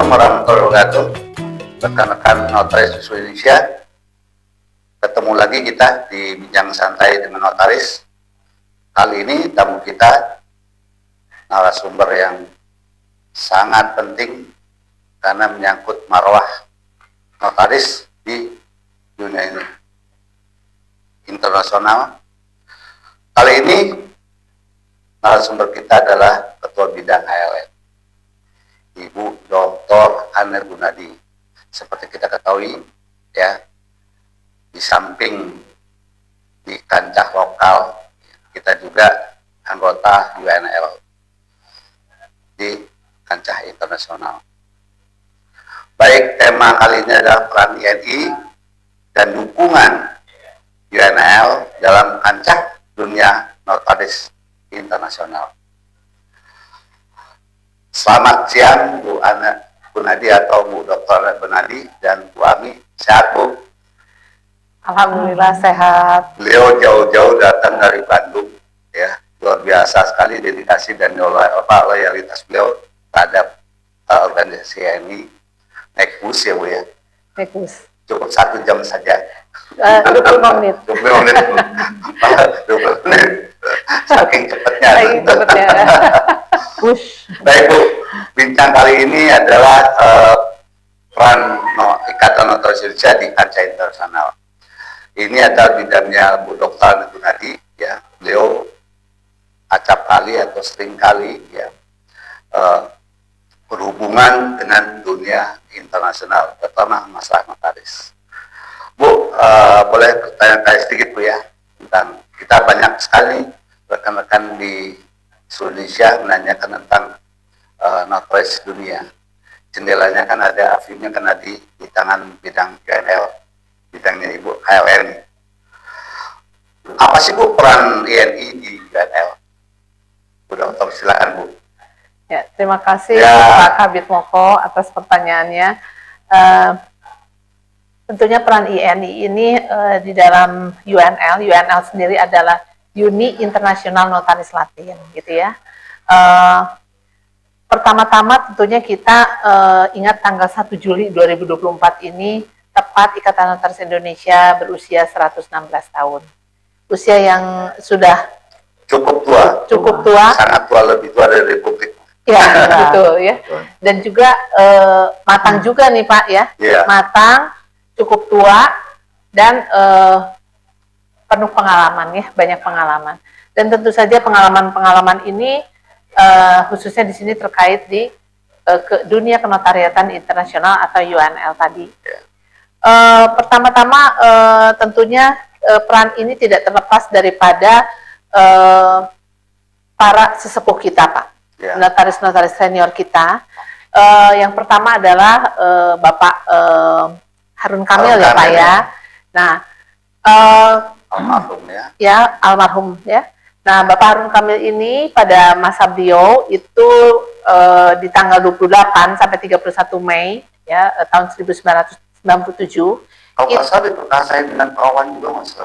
Assalamualaikum warahmatullahi wabarakatuh. Rekan-rekan Notaris Indonesia, ketemu lagi kita di Bincang Santai dengan Notaris. Kali ini tamu kita narasumber yang sangat penting karena menyangkut marwah notaris di dunia ini internasional. Kali ini narasumber kita adalah Ketua Bidang HLN, Ibu Dr. Ane Gunadi. Seperti kita ketahui, ya, di samping di kancah lokal, kita juga anggota UNL di kancah internasional. Baik, tema kali ini adalah peran INI dan dukungan UNL dalam kancah dunia notaris internasional. Selamat siang Bu Ane Gunadi atau Bu Dr. Ane Gunadi dan Bu Ami. Sehat, Bu? Alhamdulillah sehat. Beliau jauh-jauh datang dari Bandung, ya, luar biasa sekali dedikasi dan loyalitas beliau terhadap organisasi ini. Naik bus ya, Bu, ya? Naik bus. Cukup 1 jam saja. 25 menit. 25 menit. 20 menit. Saking cepatnya. Saking cepatnya. Push. Baik, Bu, bincang kali ini adalah peran Ikatan Notaris Indonesia di kancah internasional. Ini adalah bidangnya Bu Dr. Ane Gunadi, ya. Beliau acap kali atau sering kali, ya, berhubungan dengan dunia internasional, terutama masalah notaris. Bu, boleh bertanya sedikit, Bu, ya, tentang kita banyak sekali rekan-rekan di Indonesia menanyakan tentang notaris dunia. Jendelanya kan ada, afinnya kan ada di tangan bidang UNL, bidangnya Ibu HLN. Apa sih, Bu, peran INI di UNL? Bu Dokter, silakan, Bu. Ya, terima kasih Ya. Pak Kabit Moko atas pertanyaannya. Tentunya peran INI ini di dalam UNL sendiri adalah Uni Internasional Notaris Latin, gitu ya. Pertama-tama tentunya kita ingat tanggal 1 Juli 2024 ini tepat Ikatan Notaris Indonesia berusia 116 tahun. Usia yang sudah Cukup tua, sangat tua, lebih tua dari Republik. Ya, betul ya. Dan juga matang juga nih Pak ya, matang, cukup tua dan penuh pengalaman ya, banyak pengalaman. Dan tentu saja pengalaman-pengalaman ini khususnya di sini terkait di dunia kenotariatan internasional atau UNL tadi. Pertama-tama tentunya peran ini tidak terlepas daripada para sesepuh kita, Pak. Notaris-notaris senior kita. Yang pertama adalah Bapak Harun Kamil ya, Pak ya. Nah, almarhum ya. Ya, almarhum ya. Nah, Bapak Harun Kamil ini pada masa beliau itu di tanggal 28 sampai 31 Mei ya tahun 1997. Kalau nggak salah diperkasain dengan Pak Wawan juga, Mas.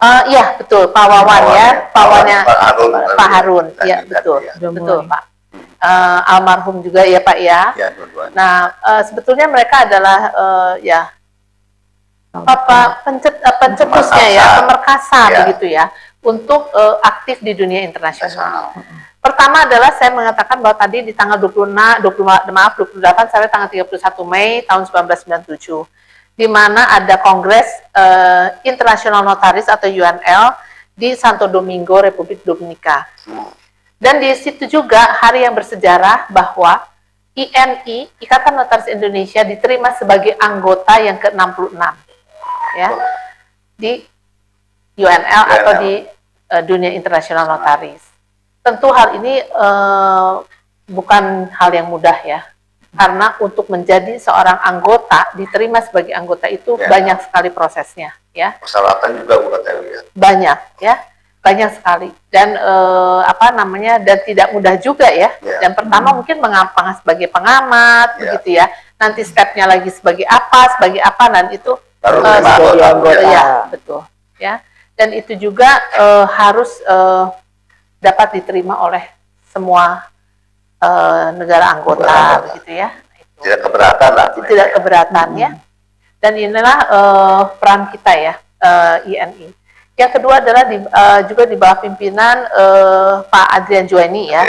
Iya betul, Pak Wawan ya, Pak Harun, ya betul, betul Pak. Almarhum juga ya Pak ya. Nah sebetulnya mereka adalah ya pencetusnya ya, pemerkasa begitu ya, untuk aktif di dunia internasional. Pertama adalah saya mengatakan bahwa tadi di tanggal 28 sampai tanggal 31 Mei tahun 1997. Di mana ada Kongres Internasional Notaris atau UNL di Santo Domingo, Republik Dominika. Dan di situ juga hari yang bersejarah bahwa INI, Ikatan Notaris Indonesia, diterima sebagai anggota yang ke-66 ya, di UNL atau di dunia internasional notaris. Tentu hal ini bukan hal yang mudah ya. Karena untuk menjadi seorang anggota, diterima sebagai anggota itu banyak sekali prosesnya, ya. Persyaratan juga bukan ya. Banyak, ya, banyak sekali. Dan dan tidak mudah juga ya. Dan pertama mungkin sebagai pengamat, begitu ya. Nanti stepnya lagi sebagai apa, dan itu sebagai anggota. Ya, betul, ya. Dan itu juga harus dapat diterima oleh semua negara anggota, begitu ya. Itu. Tidak keberatan lah. Tidak keberatan ya. Dan inilah peran kita ya, INI. Yang kedua adalah juga di bawah pimpinan Pak Adrian Juwaini ya.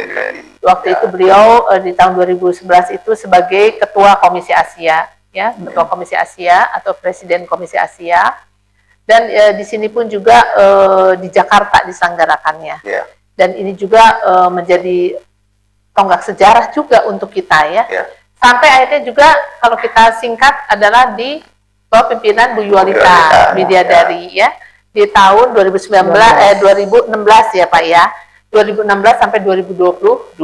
Waktu itu beliau di tahun 2011 itu sebagai Ketua Komisi Asia ya, Ketua Komisi Asia atau Presiden Komisi Asia. Dan di sini pun juga di Jakarta diselenggarakannya. Dan ini juga menjadi tonggak sejarah juga untuk kita ya. Sampai akhirnya juga kalau kita singkat adalah di bawah pimpinan Bu Yualita Widyadari ya. Di tahun 2016 ya Pak ya, 2016 sampai 2022.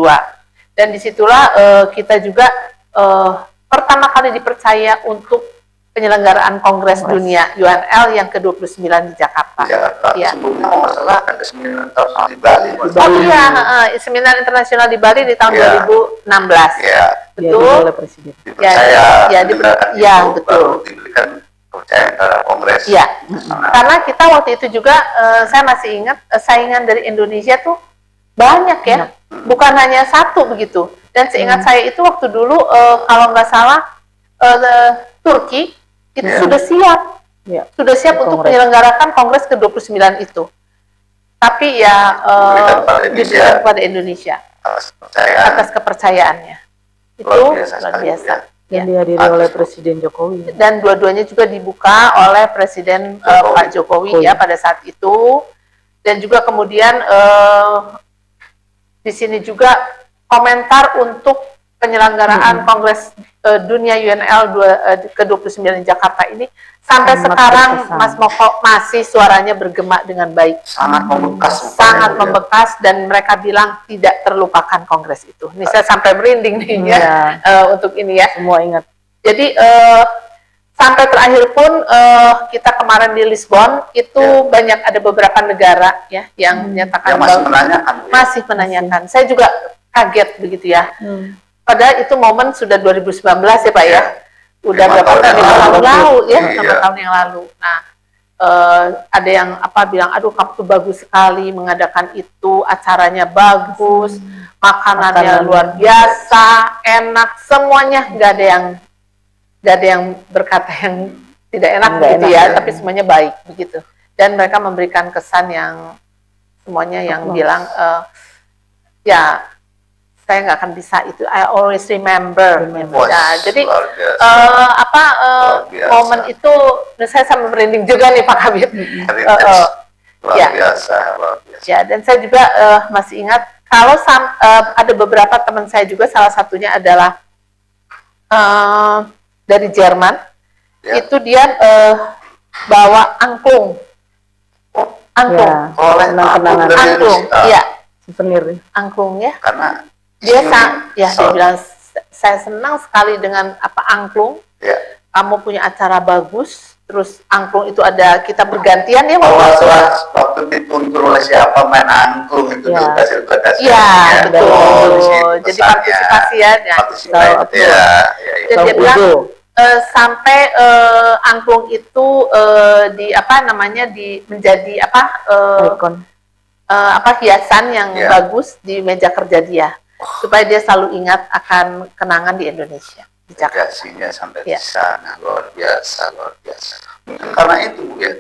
Dan disitulah kita juga pertama kali dipercaya untuk penyelenggaraan Kongres Dunia UNL yang ke-29 di Jakarta. Ya. Sebelumnya masalah kan ke seminar internasional di Bali. Oh iya, seminar internasional di Bali di tahun 2016. Ya. Betul. Oleh Presiden. Ya, betul. Diberikan kepercayaan terhadap Kongres. Ya, karena kita waktu itu juga saya masih ingat saingan dari Indonesia tuh banyak ya, bukan hanya satu begitu. Dan seingat saya itu waktu dulu kalau nggak salah Turki itu sudah siap, sudah siap untuk menyelenggarakan Kongres ke-29 itu. Tapi ya diberikan kepada Indonesia atas kepercayaannya. Itu luar biasa. Dan dihadiri oleh Presiden Jokowi. Dan dua-duanya juga dibuka oleh Presiden Pak Jokowi ya pada saat itu. Dan juga kemudian di sini juga komentar untuk penyelenggaraan Kongres Dunia UNL ke-29 di Jakarta ini sampai sekarang Mas Moko masih suaranya bergema dengan baik. Sangat membekas. Sangat membekas dan mereka bilang tidak terlupakan Kongres itu. Ini saya sampai merinding nih ya untuk ini ya. Semua ingat. Jadi sampai terakhir pun kita kemarin di Lisbon itu banyak ada beberapa negara ya yang menyatakan masih menanyakan. Saya juga kaget begitu ya. Padahal itu momen sudah 2019 ya Pak ya. Udah berapa tahun yang lalu ya, 5 tahun yang lalu. Nah, ada yang bilang, aduh kamu tuh bagus sekali mengadakan itu, acaranya bagus, makanannya luar biasa, enak, semuanya nggak ada yang berkata yang tidak enak gitu ya, tapi semuanya baik begitu. Dan mereka memberikan kesan yang semuanya yang bilang ya saya nggak akan bisa itu. I always remember. Nah, jadi momen itu saya sampai merinding juga nih Pak Kabit. Luar biasa. Ya, dan saya juga masih ingat kalau ada beberapa teman saya juga, salah satunya adalah dari Jerman. Itu dia bawa angklung. Angklung. Angklung. Iya. Souvenir. Angklung ya. Karena dia bilang saya senang sekali dengan angklung. Kamu punya acara bagus, terus angklung itu ada kita bergantian ya waktu dituntun oleh siapa main angklung itu dikasih. Iya betul. Jadi partisipasi ya. Jadi dia bilang sampai angklung itu menjadi hiasan yang bagus di meja kerja dia. Supaya dia selalu ingat akan kenangan di Indonesia, di Jakarta. Sampai di sana luar biasa. Karena itu ya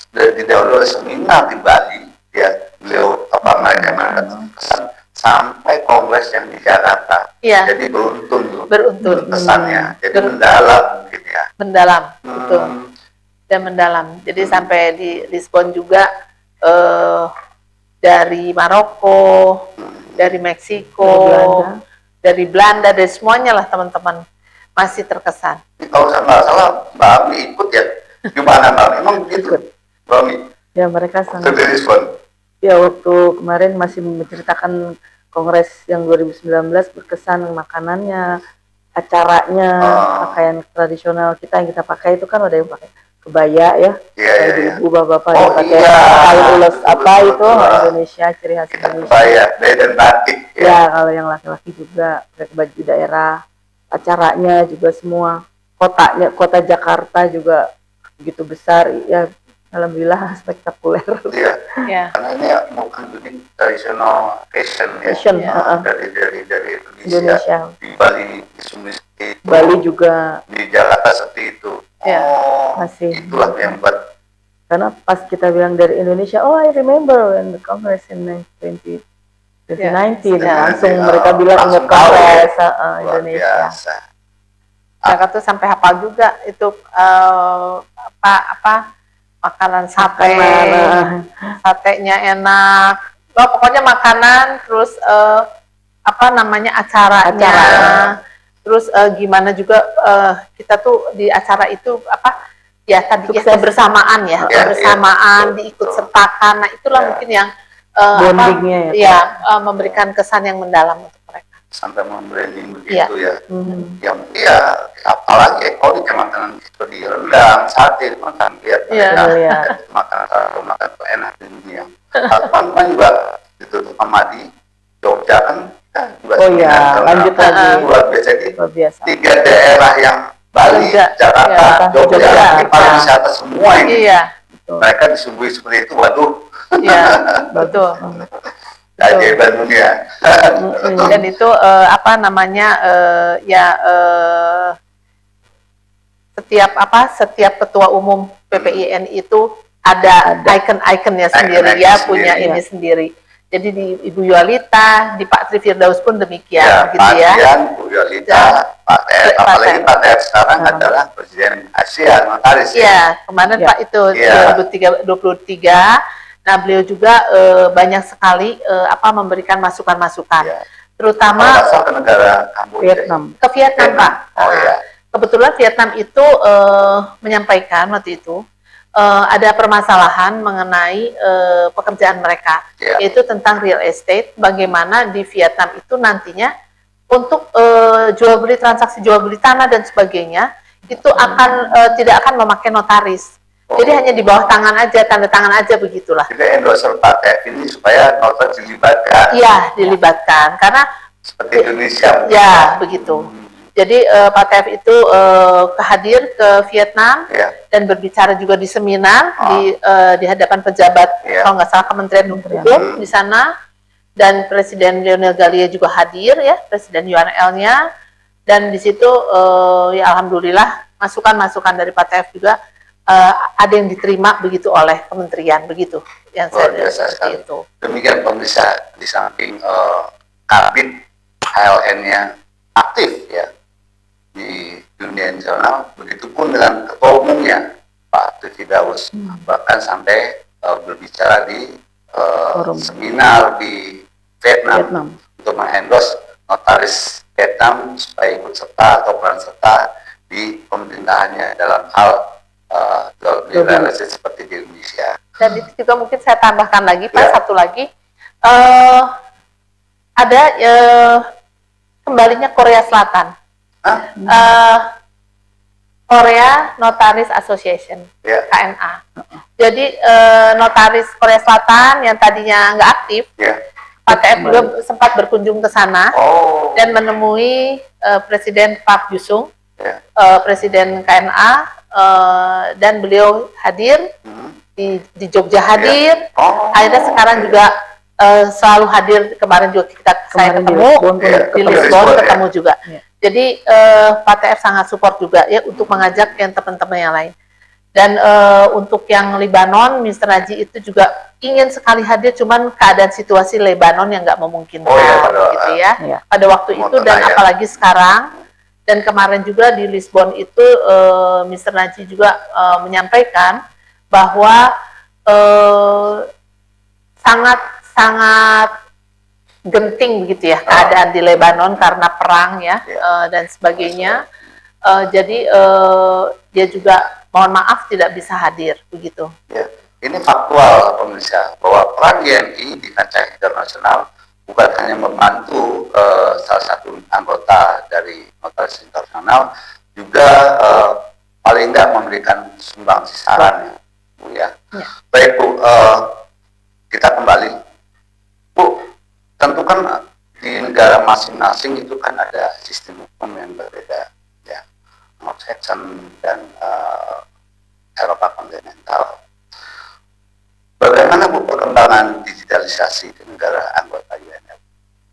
di dahulu seminar di Bali ya beliau mereka kesan sampai kongres yang di Jakarta. Jadi beruntun kesannya. Jadi mendalam mungkin ya. Mendalam, betul. Dan mendalam. Jadi sampai di Lisbon juga dari Maroko, dari Meksiko, dari Belanda, dari semuanya lah teman-teman masih terkesan. Kalau saya nggak salah, Mbak Ami ikut ya? Gimana Mbak Ami? Emang begitu, Mbak Ami? Ya mereka sangat. Di Lisbon. Ya waktu kemarin masih menceritakan Kongres yang 2019 berkesan makanannya, acaranya, pakaian tradisional kita yang kita pakai itu kan ada yang pakai kebaya ya, ibu bapak-bapak yang pakai kain ulos Indonesia, ciri khas Indonesia. Kebaya, dan batik. Ya kalau yang laki-laki juga pakai baju daerah, acaranya juga semua, kota Jakarta juga begitu besar ya, alhamdulillah spektakuler. Iya, Ya. karena ini bukan dunia tradisional fashion ya. Fashion, Dari Indonesia. Indonesia. Di Bali, di Sulawesi, Bali juga di Jakarta seperti itu. Ya. Masih. Itulah yang buat Karena pas kita bilang dari Indonesia, oh I remember when the congress in 2019, Ya. langsung Ya, mereka bilang ingat langsung tahu kongres luar Indonesia. biasa. Mereka tuh sampai hafal juga itu apa makanan sate, satenya enak. Oh, pokoknya makanan, terus apa namanya acaranya, terus gimana juga kita tuh di acara itu apa ya tadi ya kebersamaan ya, kebersamaan diikut sertakan. Nah itulah mungkin yang bondingnya memberikan kesan yang mendalam untuk mereka. Sampai membranding begitu ya. Mm-hmm. Ya, apalagi kalau di makanan seperti rendang, sate, makan lihat makanan enak di dunia. Teman-teman juga itu sama di Jogja kan juga lanjut lagi luar biasa di luar biasa. 3 daerah yang Bali, Jakarta, Jogja, pariwisata semua ini. Iya. Mereka disuguhi seperti itu, waduh. Iya, betul. Keajaiban dunia. Dan itu apa namanya setiap ketua umum PPIN itu ada icon-iconnya sendiri ya, punya ini sendiri. Jadi di Ibu Yolita, di Pak Tri Firdaus pun demikian, gitu ya. Bu Yolita, Pak TF, apalagi Pak TF sekarang adalah Presiden Asia Notaris. Iya, kemarin Pak itu 2023. Nah, beliau juga banyak sekali memberikan masukan-masukan, terutama ke negara Vietnam. Ke Vietnam, Pak. Oh ya. Kebetulan Vietnam itu menyampaikan waktu itu ada permasalahan mengenai pekerjaan mereka, yaitu tentang real estate. Bagaimana di Vietnam itu nantinya untuk jual beli transaksi jual beli tanah dan sebagainya itu akan tidak akan memakai notaris. Jadi hanya di bawah tangan aja, tanda tangan aja begitulah. Jadi endorser Pak TF ini supaya notaris dilibatkan. Iya, dilibatkan karena seperti Indonesia. Ya, begitu. Jadi Pak TF itu hadir ke Vietnam dan berbicara juga di seminar di hadapan pejabat kalau nggak salah Kementerian Hukum di sana, dan Presiden Lionel Gallia juga hadir ya, Presiden UNL-nya, dan di situ ya alhamdulillah masukan-masukan dari Pak TF juga ada yang diterima begitu oleh kementerian begitu yang saya lihat seperti itu. Demikian pemirsa, di samping Kabin HLN-nya aktif ya di dunia internasional, begitupun dengan ketua umumnya Pak Tri Firdaus, bahkan sampai berbicara di seminar di Vietnam untuk mengendorse notaris Vietnam supaya ikut serta atau peran serta di pemerintahannya dalam hal jual beli seperti di Indonesia. Dan itu juga mungkin saya tambahkan lagi Pak, satu lagi ada kembalinya Korea Selatan. Korea Notaris Association, KNA. Jadi notaris Korea Selatan yang tadinya nggak aktif, Pak TF juga sempat berkunjung ke sana dan menemui Presiden Park Jusung, Presiden KNA, dan beliau hadir di Jogja hadir. Akhirnya sekarang juga selalu hadir, kemarin juga saya ketemu di Lisbon ketemu juga. Jadi Pak TF sangat support juga ya untuk mengajak yang teman-teman yang lain. Dan untuk yang Lebanon, Mr. Najib itu juga ingin sekali hadir, cuman keadaan situasi Lebanon yang nggak memungkinkan gitu ya. Pada waktu itu dan apalagi sekarang. Dan kemarin juga di Lisbon itu Mr. Najib juga menyampaikan bahwa sangat genting begitu ya keadaan di Lebanon karena perang ya dan sebagainya. Jadi dia juga mohon maaf tidak bisa hadir begitu. Ini faktual pemirsa bahwa peran YNI di kancah internasional bukan hanya membantu salah satu anggota dari notaris internasional, juga paling enggak memberikan sumbangsi saran Bu ya. Baik Bu, kita kembali. Bu, tentu kan di negara masing-masing itu kan ada sistem hukum yang berbeda ya, Anglo-Saxon dan Eropa kontinental. bagaimana Bu perkembangan digitalisasi di negara anggota UNL?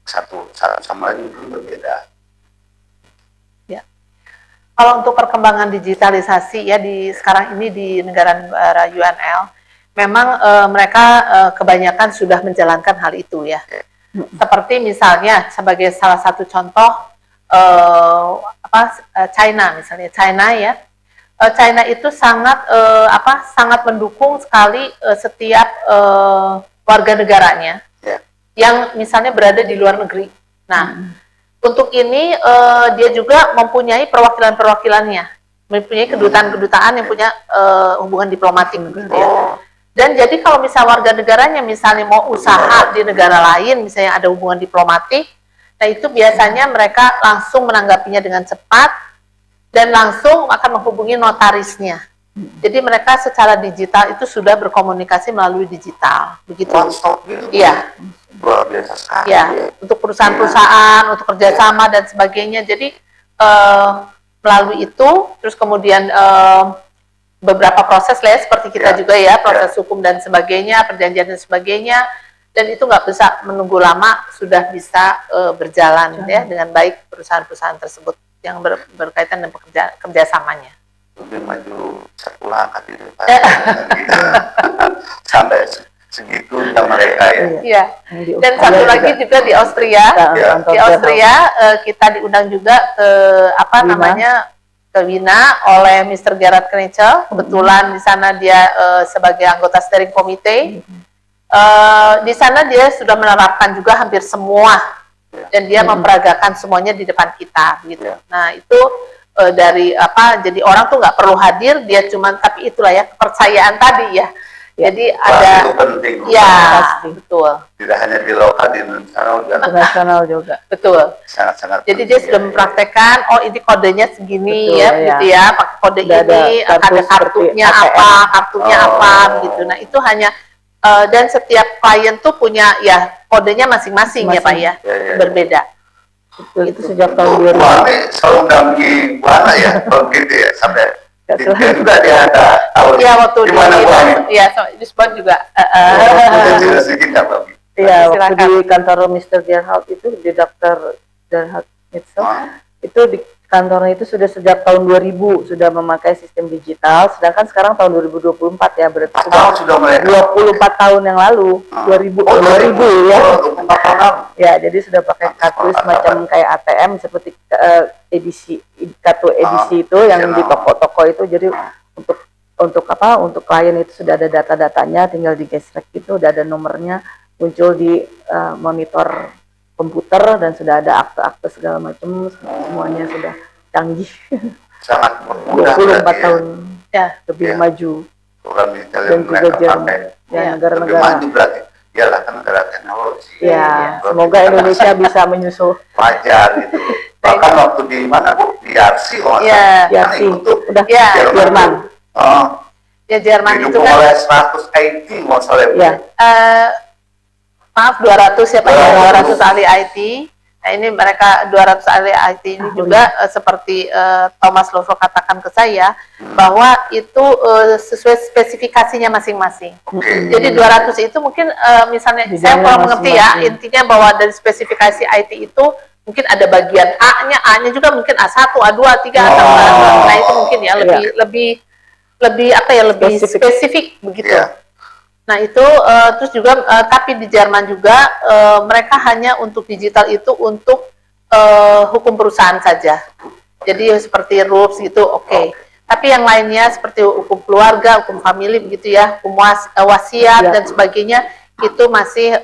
Satu sama lain itu berbeda. Kalau untuk perkembangan digitalisasi ya di sekarang ini di negara-negara UNL, memang mereka kebanyakan sudah menjalankan hal itu ya. Seperti misalnya sebagai salah satu contoh China misalnya, China ya. China itu sangat mendukung sekali setiap warga negaranya yang misalnya berada di luar negeri. Nah, untuk ini dia juga mempunyai perwakilan-perwakilannya, mempunyai kedutaan-kedutaan yang punya hubungan diplomatik gitu ya. Dan jadi kalau misalnya warga negaranya misalnya mau usaha di negara lain, misalnya ada hubungan diplomatik, nah itu biasanya mereka langsung menanggapinya dengan cepat dan langsung akan menghubungi notarisnya. Jadi mereka secara digital itu sudah berkomunikasi melalui digital, begitu. Iya. Luar biasa sekali. Ya, untuk perusahaan-perusahaan, untuk kerjasama dan sebagainya. Jadi melalui itu, terus kemudian beberapa proses lah ya, seperti kita juga ya, proses hukum dan sebagainya, perjanjian dan sebagainya, dan itu nggak bisa menunggu lama, sudah bisa berjalan ya dengan baik perusahaan-perusahaan tersebut yang berkaitan dengan kerjasamanya. Lebih maju satu langkah di depan sampai segitunya mereka ya. Iya. Dan satu lagi juga di Austria, di Austria kita diundang juga ke ke Wina oleh Mr. Gerard Knechel. Kebetulan di sana dia sebagai anggota steering committee. Di sana dia sudah menerapkan juga hampir semua dan dia memperagakan semuanya di depan kita gitu. Nah itu dari jadi orang tuh nggak perlu hadir, dia cuman, tapi itulah ya kepercayaan tadi ya. Jadi ada, penting, betul. Tidak hanya di lokal, di internasional juga. Betul. Sangat-sangat. Jadi dia sudah mempraktekkan, oh ini kodenya segini ya, gitu ya, pakai kode ini, ada kartunya apa, gitu. Nah itu hanya dan setiap klien tuh punya ya kodenya masing-masing ya Pak ya, berbeda. Itu sejak tahun 2000. Selalu dampingi mana ya, begitu ya, sampai dia juga dia ada tahu. Iya waktu di Lisbon juga. Iya waktu di kantor Mr. Gerhard itu di Dr. Gerhard Mitchell itu di kantornya itu sudah sejak tahun 2000 sudah memakai sistem digital, sedangkan sekarang tahun 2024 ya, berarti sudah 24 tahun yang lalu, 2000 ya. Ya, jadi sudah pakai kartu semacam kayak ATM seperti edisi kartu edisi itu yang di toko-toko itu. Jadi untuk klien itu sudah ada data-datanya, tinggal digesrek gitu, udah ada nomornya muncul di monitor komputer dan sudah ada akte-akte segala macam, semuanya sudah canggih. Sangat mudah. 24 tahun lebih maju. Dan juga Jerman, negara-negara maju berarti. Iyalah kan negara teknologi. Ya, semoga Indonesia bisa menyusul. Wajar gitu. Bahkan waktu di mana Bu? Di RC udah Jerman. Ya Jerman itu kan oleh 180 mau salah ya. Maaf 200 ya Pak ya, 200 ahli IT. Nah ini mereka 200 ahli IT ini juga seperti Thomas Lovo katakan ke saya bahwa itu sesuai spesifikasinya masing-masing. Jadi 200 itu mungkin misalnya saya kurang mengerti ya, intinya bahwa dari spesifikasi IT itu mungkin ada bagian A-nya juga mungkin A1, A2, A3 atau nah itu mungkin ya lebih spesifik begitu. Nah itu terus juga tapi di Jerman juga mereka hanya untuk digital itu untuk hukum perusahaan saja. Jadi seperti rules gitu, oke. Tapi yang lainnya seperti hukum keluarga, hukum famili begitu ya, hukum wasiat dan sebagainya itu masih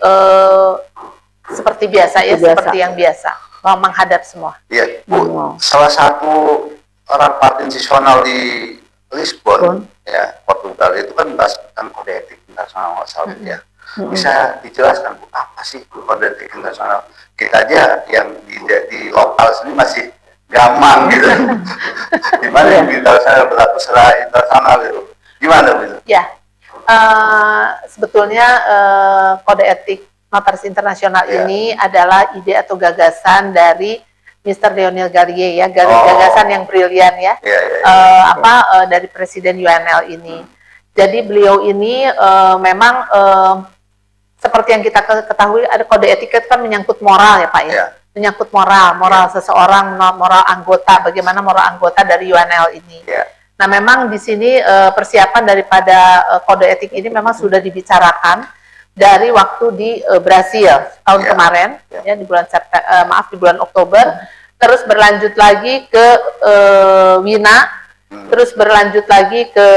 seperti biasa ya, seperti yang biasa menghadap semua. Iya, Bu. Salah satu rapat institusional di Lisbon, ya Portugal itu kan bahas tentang kode etik internasional ya. Bisa dijelaskan Bu, apa sih kode etik internasional? Kita aja yang di lokal sini masih gampang gitu. Gimana yang internasional berlaku secara internasional itu? Gimana Bu? Ya, sebetulnya kode etik notaris internasional ini adalah ide atau gagasan dari Mr. Lionel Garrier ya, gagasan yang brilian ya, dari Presiden UNL ini. Jadi beliau ini memang seperti yang kita ketahui ada kode etik kan menyangkut moral ya Pak ya. Ya. Menyangkut moral seseorang, moral anggota, bagaimana moral anggota dari UNL ini. Ya. Nah, memang di sini persiapan daripada kode etik ini memang sudah dibicarakan dari waktu di Brasil tahun kemarin, ya di bulan di bulan Oktober, terus berlanjut lagi ke Wina, terus berlanjut lagi ke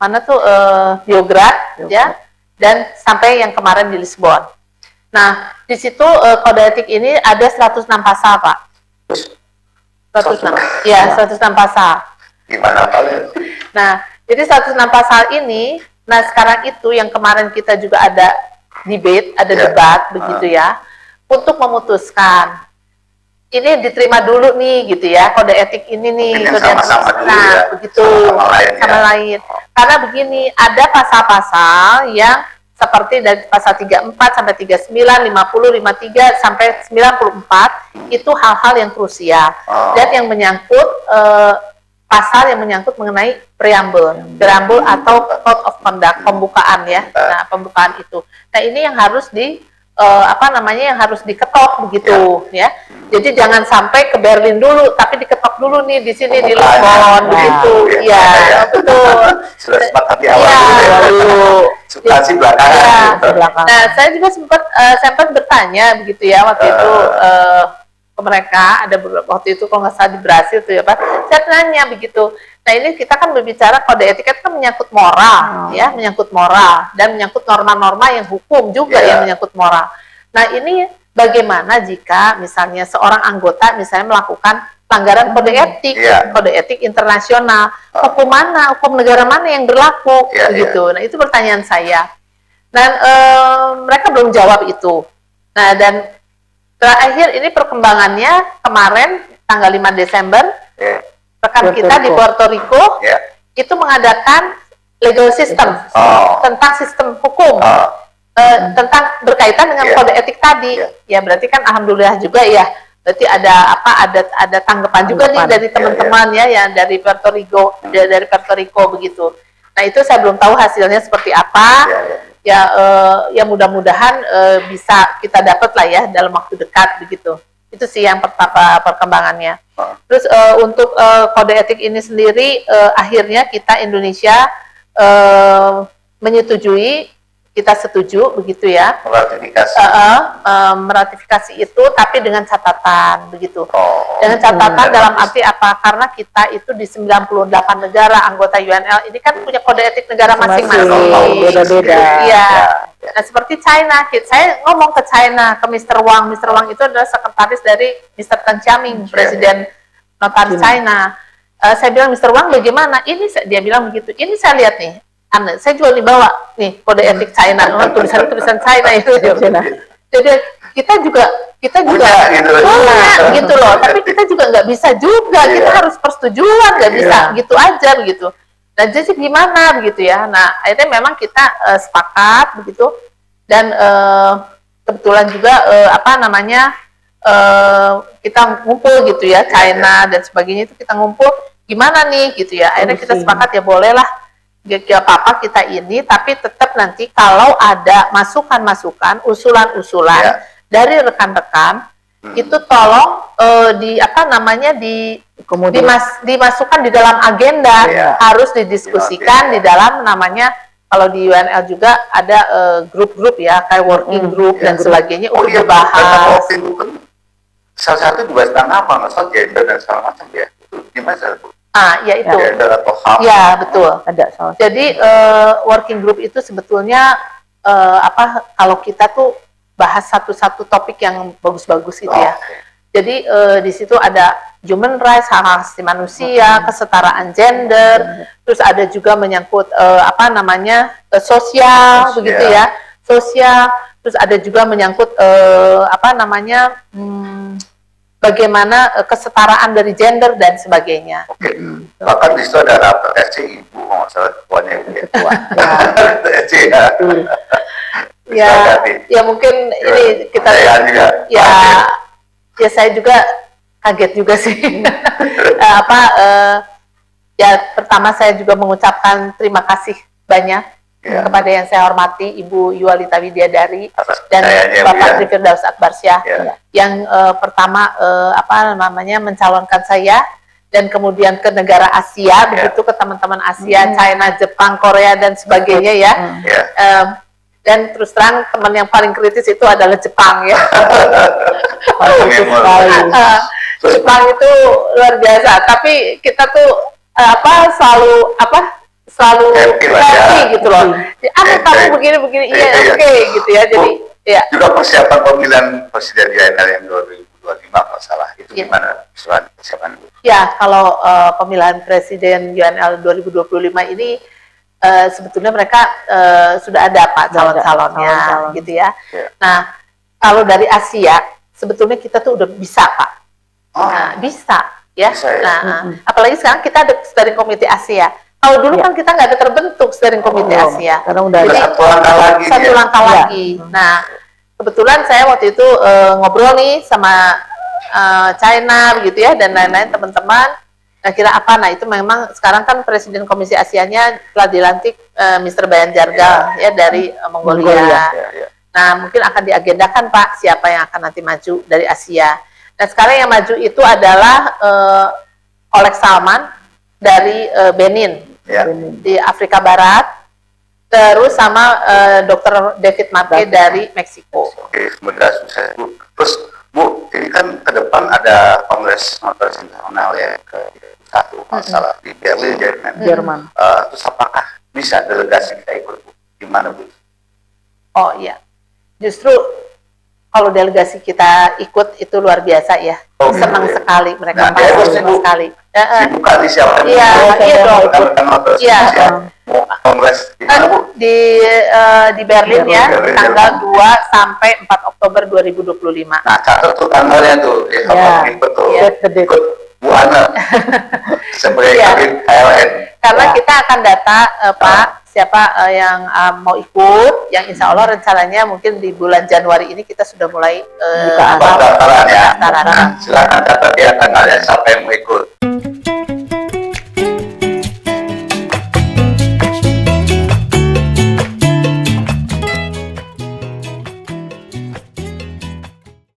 mana tuh Biograd, ya, dan sampai yang kemarin di Lisbon. Nah, di situ kode etik ini ada 106 pasal, Pak. 106. Ya, 106 pasal. Gimana kalian? Nah, jadi 106 pasal ini, nah sekarang itu yang kemarin kita juga ada debate, ada debat begitu ya, untuk memutuskan ini diterima dulu nih gitu ya, kode etik ini nih, kode sama-sama dulu nah, ya, begitu sama lain. Karena begini, ada pasal-pasal yang seperti dari pasal 34 sampai 39, 50, 53 sampai 94 itu hal-hal yang krusial dan yang menyangkut pasal yang menyangkut mengenai preambul atau code of conduct, pembukaan ya. Nah, pembukaan itu. Nah, ini yang harus yang harus diketok begitu ya. Jadi jangan sampai ke Berlin dulu, tapi diketok dulu nih di sini di Lisbon begitu. Iya, betul. Sudah sepakat di awal dulu. Substansi belakangan. Nah, saya juga sempat bertanya begitu ya waktu itu ke mereka, ada beberapa waktu itu kalau nggak salah di Brasil tuh ya Pak, saya nanya begitu. Nah, ini kita kan berbicara kode etik kan menyangkut moral ya, menyangkut moral dan menyangkut norma-norma yang hukum juga yang menyangkut moral. Nah, ini bagaimana jika misalnya seorang anggota misalnya melakukan pelanggaran kode etik, kode etik internasional, hukum mana, hukum negara mana yang berlaku begitu. Nah, itu pertanyaan saya. Dan mereka belum jawab itu. Nah, dan terakhir ini perkembangannya kemarin tanggal 5 Desember rekan kita di Puerto Rico itu mengadakan legal system tentang sistem hukum tentang berkaitan dengan kode etik tadi. Ya berarti kan alhamdulillah juga ya. Berarti ada tanggapan juga nih dari teman-teman ya dari Puerto Rico begitu. Nah, itu saya belum tahu hasilnya seperti apa. Ya mudah-mudahan bisa kita dapat lah ya dalam waktu dekat begitu. Itu sih yang pertama perkembangannya. Terus untuk kode etik ini sendiri akhirnya kita Indonesia menyetujui, kita setuju begitu ya. Meratifikasi itu tapi dengan catatan begitu. Dengan catatan dalam arti apa? Karena kita itu di 98 negara anggota UNL ini kan punya kode etik negara masing-masing. Beda-beda. Iya. Nah, seperti China, saya ngomong ke China, ke Mr. Wang. Mr. Wang itu adalah sekretaris dari Mr. Deng Xiaoming, Presiden Notaris China. Saya bilang, Mr. Wang bagaimana? Dia bilang begitu. Ini saya lihat nih. Saya juga dibawa nih kode etik China, tulisan China itu. Jadi kita juga punya gitu loh. Tapi kita juga nggak bisa juga. Kita harus persetujuan, nggak bisa gitu aja begitu. Dan jadi gimana begitu ya. Nah, akhirnya memang kita sepakat begitu. Dan kebetulan juga kita ngumpul gitu ya, China dan sebagainya itu kita ngumpul. Gimana nih gitu ya. Akhirnya kita sepakat ya bolehlah. Gak apa-apa kita ini, tapi tetap nanti kalau ada masukan-masukan, usulan-usulan dari rekan-rekan, itu tolong dimasukkan di dalam agenda, harus didiskusikan di dalam namanya, kalau di UNL juga ada grup-grup ya, kayak working group dan sebagainya untuk dibahas. Salah satu juga tentang apa, masalah gender dan segala macam ya. Gimana Bu? Ya itu. Ya betul. Jadi working group itu sebetulnya kalau kita tuh bahas satu-satu topik yang bagus-bagus gitu ya. Jadi di situ ada human rights, hak asasi manusia, kesetaraan gender, terus ada juga menyangkut sosial begitu ya, sosial, terus ada juga menyangkut bagaimana kesetaraan dari gender dan sebagainya. Bahkan di situ ada rapat RCI, Ibu, nggak salah ketuanya ketua. Ya mungkin ini kita ya saya juga kaget juga sih. Ya, pertama saya juga mengucapkan terima kasih banyak Ya. kepada yang saya hormati Ibu Yualita Widyadari Atas dan percayaannya, Bu, Bapak ya. Trifirdaus Akbarsyah Ya. yang pertama mencalonkan saya dan kemudian ke negara Asia, begitu ke teman-teman Asia, China, Jepang, Korea dan sebagainya ya. Ya. Dan terus terang teman yang paling kritis itu adalah Jepang ya. Jepang itu luar biasa, tapi kita tuh selalu Happy lah, happy ya. gitu loh. Kamu begini iya, oke gitu ya. Jadi ya. Juga persiapan pemilihan presiden UNL yang 2025 kalau salah itu Ya. gimana persiapan Bu? Ya, kalau pemilihan presiden UNL 2025 ini sebetulnya mereka sudah ada Pak calon-calonnya calon-calon. gitu ya. Ya. Nah, kalau dari Asia sebetulnya kita tuh udah bisa Pak. Oh, Nah, bisa ya. Bisa, ya. Nah, apalagi sekarang kita ada steering komite Asia. Kalau dulu Ya. kan kita nggak ada terbentuk steering komite Belum. Asia. Sekarang udah Udah Jadi, satu langkah lagi satu ya. langkah Ya. lagi. Nah, kebetulan saya waktu itu ngobrol nih sama China begitu ya dan lain-lain teman-teman. Nah, kira apa? Nah, itu memang sekarang kan Presiden Komisi Asianya telah dilantik Mr. Bayan Jargal ya dari Mongolia. Mongolia. Ya. Nah, mungkin akan diagendakan Pak siapa yang akan nanti maju dari Asia. Nah, sekarang yang maju itu adalah Oleg Salman dari Benin Ya. di Afrika Barat, terus sama Dr. David Marquez dari Meksiko. Oke, semoga sukses Bu. Terus Bu, ini kan ke depan ada Kongres Notaris Internasional ya ke satu masalah di Berlin, Jerman. Jerman. Terus apakah bisa delegasi kita ikut Bu? Gimana Bu? Oh iya, justru kalau delegasi kita ikut itu luar biasa ya, Oh, gitu senang ya. sekali mereka Nah, pasti harus, senang Bu. sekali. Dibuka di siapa? Iya, iya dong. Rekan-rekan Notaris Iya. Indonesia. Kongres di mana Bu? Di Berlin ya, Berlin, tanggal Jerman. 2 sampai 4 Oktober 2025. Nah, catat tuh tanggalnya tuh. Ya, Ya. kalau ikut tuh. Iya. Ikut Bu Ana. Sebagai Iya. kabin KLN. Karena Ya. kita akan data Pak siapa yang mau ikut, yang insya Allah rencananya mungkin di bulan Januari ini kita sudah mulai Buka Pendaftaran ya. pendaftaran. Nah, silakan catat ya tanggalnya siapa yang mau ikut.